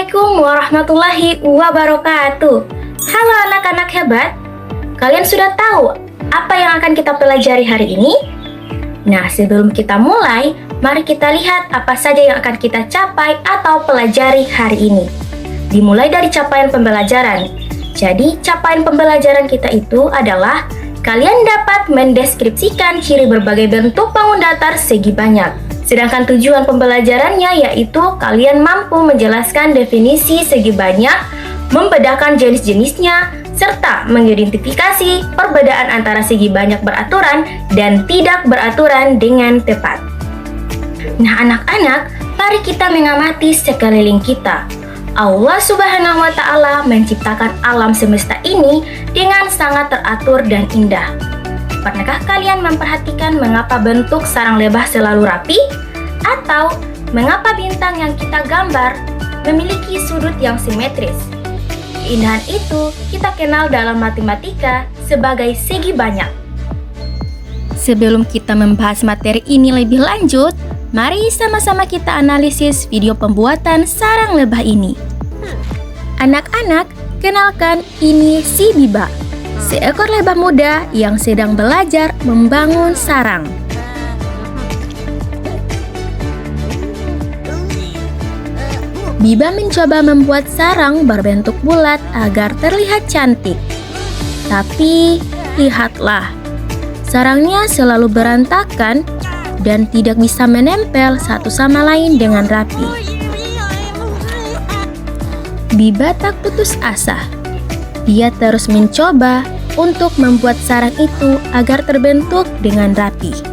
Assalamualaikum warahmatullahi wabarakatuh. Halo anak-anak hebat. Kalian sudah tahu apa yang akan kita pelajari hari ini? Nah, sebelum kita mulai, mari kita lihat apa saja yang akan kita capai atau pelajari hari ini. Dimulai dari capaian pembelajaran. Jadi, capaian pembelajaran kita itu adalah kalian dapat mendeskripsikan ciri berbagai bentuk bangun datar segi banyak. Sedangkan tujuan pembelajarannya yaitu kalian mampu menjelaskan definisi segi banyak, membedakan jenis-jenisnya, serta mengidentifikasi perbedaan antara segi banyak beraturan dan tidak beraturan dengan tepat. Nah anak-anak, mari kita mengamati sekeliling kita. Allah Subhanahu wa Ta'ala menciptakan alam semesta ini dengan sangat teratur dan indah. Pernahkah kalian memperhatikan mengapa bentuk sarang lebah selalu rapi? Atau mengapa bintang yang kita gambar memiliki sudut yang simetris? Keindahan itu kita kenal dalam matematika sebagai segi banyak. Sebelum kita membahas materi ini lebih lanjut, mari sama-sama kita analisis video pembuatan sarang lebah ini. Anak-anak, kenalkan ini si Biba, seekor lebah muda yang sedang belajar membangun sarang. Biba mencoba membuat sarang berbentuk bulat agar terlihat cantik. Tapi, lihatlah, sarangnya selalu berantakan dan tidak bisa menempel satu sama lain dengan rapi. Biba tak putus asa. Dia terus mencoba untuk membuat sarang itu agar terbentuk dengan rapi.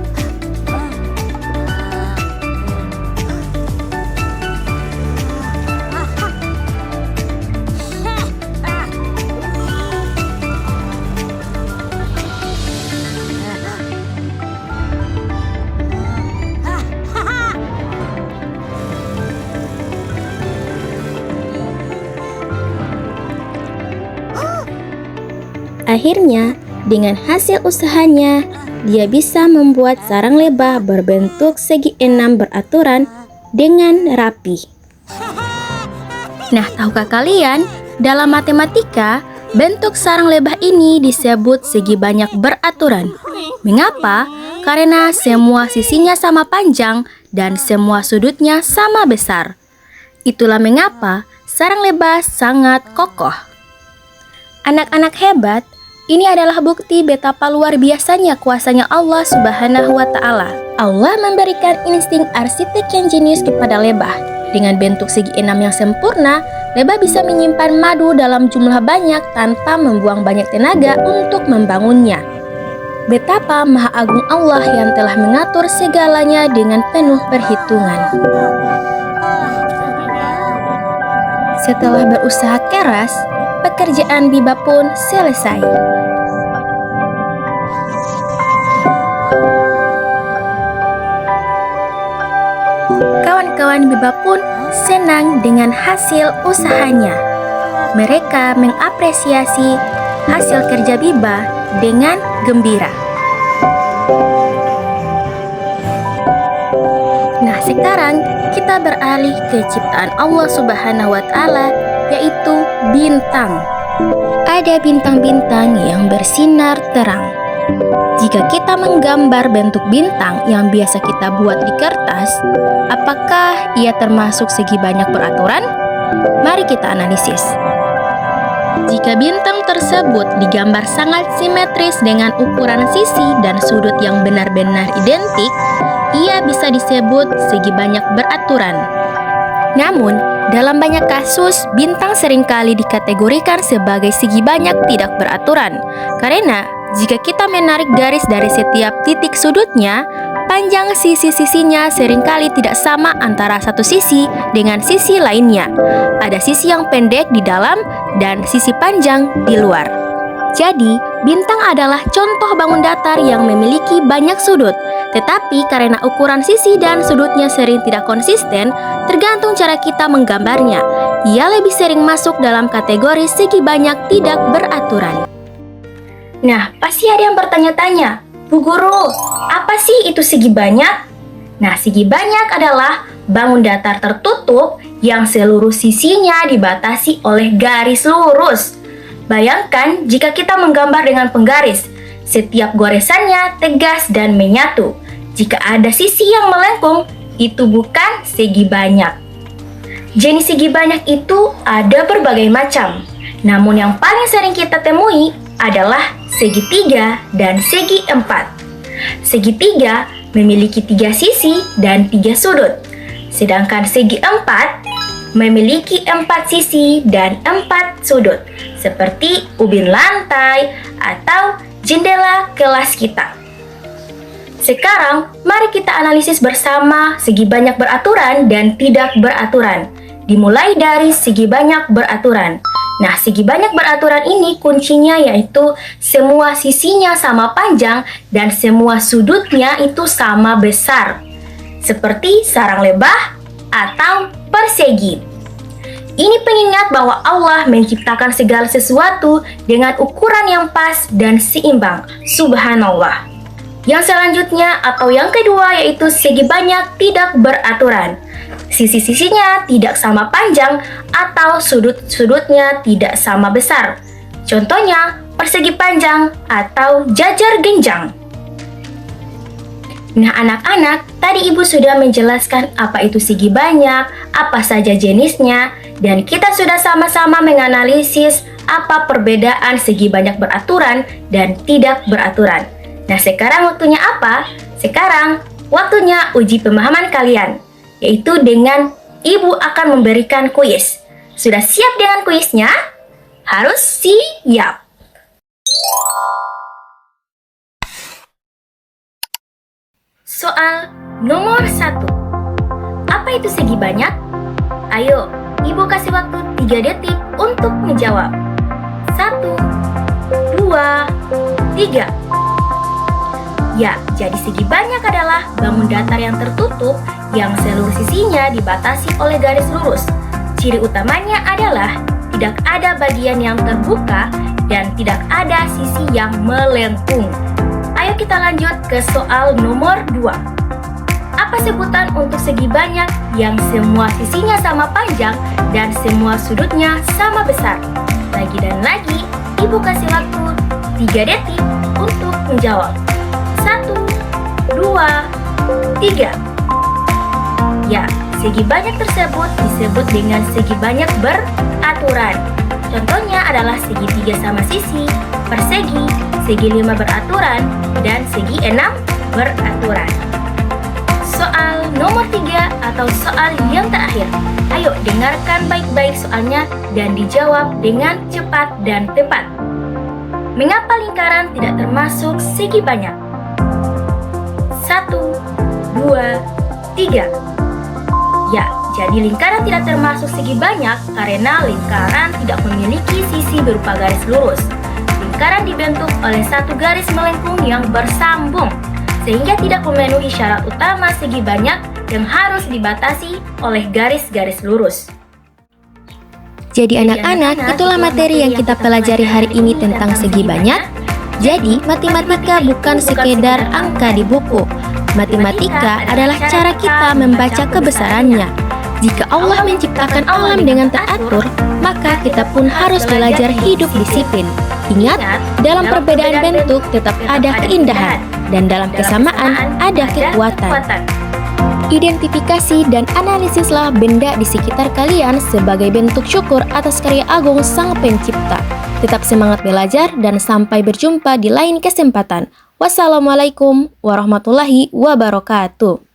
Akhirnya, dengan hasil usahanya, dia bisa membuat sarang lebah berbentuk segi enam beraturan dengan rapi. Nah, tahukah kalian, dalam matematika, bentuk sarang lebah ini disebut segi banyak beraturan. Mengapa? Karena semua sisinya sama panjang dan semua sudutnya sama besar. Itulah mengapa sarang lebah sangat kokoh. Anak-anak hebat, ini adalah bukti betapa luar biasanya kuasanya Allah Subhanahu wa Ta'ala. Allah memberikan insting arsitek yang jenius kepada lebah. Dengan bentuk segi enam yang sempurna, lebah bisa menyimpan madu dalam jumlah banyak tanpa membuang banyak tenaga untuk membangunnya. Betapa maha agung Allah yang telah mengatur segalanya dengan penuh perhitungan. Setelah berusaha keras, pekerjaan Biba pun selesai. Kawan-kawan Biba pun senang dengan hasil usahanya. Mereka mengapresiasi hasil kerja Biba dengan gembira. Nah, sekarang kita beralih ke ciptaan Allah Subhanahu wa Ta'ala, yaitu bintang. Ada bintang-bintang yang bersinar terang. Jika kita menggambar bentuk bintang yang biasa kita buat di kertas, apakah ia termasuk segi banyak beraturan? Mari kita analisis. Jika bintang tersebut digambar sangat simetris dengan ukuran sisi dan sudut yang benar-benar identik, ia bisa disebut segi banyak beraturan. Namun, dalam banyak kasus, bintang seringkali dikategorikan sebagai segi banyak tidak beraturan. Karena, jika kita menarik garis dari setiap titik sudutnya, panjang sisi-sisinya seringkali tidak sama antara satu sisi dengan sisi lainnya. Ada sisi yang pendek di dalam dan sisi panjang di luar. Jadi, bintang adalah contoh bangun datar yang memiliki banyak sudut. Tetapi karena ukuran sisi dan sudutnya sering tidak konsisten, tergantung cara kita menggambarnya. Ia lebih sering masuk dalam kategori segi banyak tidak beraturan. Nah, pasti ada yang bertanya-tanya, Bu Guru, apa sih itu segi banyak? Nah, segi banyak adalah bangun datar tertutup yang seluruh sisinya dibatasi oleh garis lurus. Bayangkan jika kita menggambar dengan penggaris, setiap goresannya tegas dan menyatu. Jika ada sisi yang melengkung, itu bukan segi banyak. Jenis segi banyak itu ada berbagai macam, namun yang paling sering kita temui adalah segitiga dan segi empat. Segitiga memiliki 3 sisi dan 3 sudut, sedangkan segi empat memiliki 4 sisi dan 4 sudut, seperti ubin lantai atau jendela kelas kita. Sekarang, mari kita analisis bersama segi banyak beraturan dan tidak beraturan. Dimulai dari segi banyak beraturan. Nah, segi banyak beraturan ini kuncinya yaitu semua sisinya sama panjang dan semua sudutnya itu sama besar, seperti sarang lebah atau persegi. Ini pengingat bahwa Allah menciptakan segala sesuatu dengan ukuran yang pas dan seimbang. Subhanallah. Yang selanjutnya atau yang kedua yaitu segi banyak tidak beraturan. Sisi-sisinya tidak sama panjang atau sudut-sudutnya tidak sama besar. Contohnya persegi panjang atau jajar genjang. Nah, anak-anak, tadi Ibu sudah menjelaskan apa itu segi banyak, apa saja jenisnya, dan kita sudah sama-sama menganalisis apa perbedaan segi banyak beraturan dan tidak beraturan. Nah, sekarang waktunya apa? Sekarang waktunya uji pemahaman kalian, yaitu dengan Ibu akan memberikan kuis. Sudah siap dengan kuisnya? Harus siap. Soal nomor 1. Apa itu segi banyak? Ayo, Ibu kasih waktu 3 detik untuk menjawab. 1, 2, 3. Ya, jadi segi banyak adalah bangun datar yang tertutup yang seluruh sisinya dibatasi oleh garis lurus. Ciri utamanya adalah tidak ada bagian yang terbuka dan tidak ada sisi yang melengkung. Ayo kita lanjut ke soal nomor 2. Apa sebutan untuk segi banyak yang semua sisinya sama panjang dan semua sudutnya sama besar? Lagi dan lagi, Ibu kasih waktu 3 detik untuk menjawab. 1, 2, 3. Ya, segi banyak tersebut disebut dengan segi banyak beraturan. Contohnya adalah segi 3 sama sisi, persegi, segi 5 beraturan, dan segi 6 beraturan. Soal nomor 3 atau soal yang terakhir. Ayo dengarkan baik-baik soalnya dan dijawab dengan cepat dan tepat. Mengapa lingkaran tidak termasuk segi banyak? 1, 2, 3. Ya, jadi lingkaran tidak termasuk segi banyak karena lingkaran tidak memiliki sisi berupa garis lurus. Lingkaran dibentuk oleh satu garis melengkung yang bersambung, sehingga tidak memenuhi syarat utama segi banyak yang harus dibatasi oleh garis-garis lurus. Jadi anak-anak, itulah materi yang kita pelajari hari ini tentang segi banyak. Jadi, matematika bukan sekedar angka di buku. Matematika adalah cara kita membaca kebesarannya. Jika Allah menciptakan alam dengan teratur, maka kita pun harus belajar hidup disiplin. Ingat, dalam perbedaan bentuk tetap ada keindahan, dan dalam kesamaan ada kekuatan. Identifikasi dan analisislah benda di sekitar kalian sebagai bentuk syukur atas karya agung Sang Pencipta. Tetap semangat belajar dan sampai berjumpa di lain kesempatan. Wassalamualaikum warahmatullahi wabarakatuh.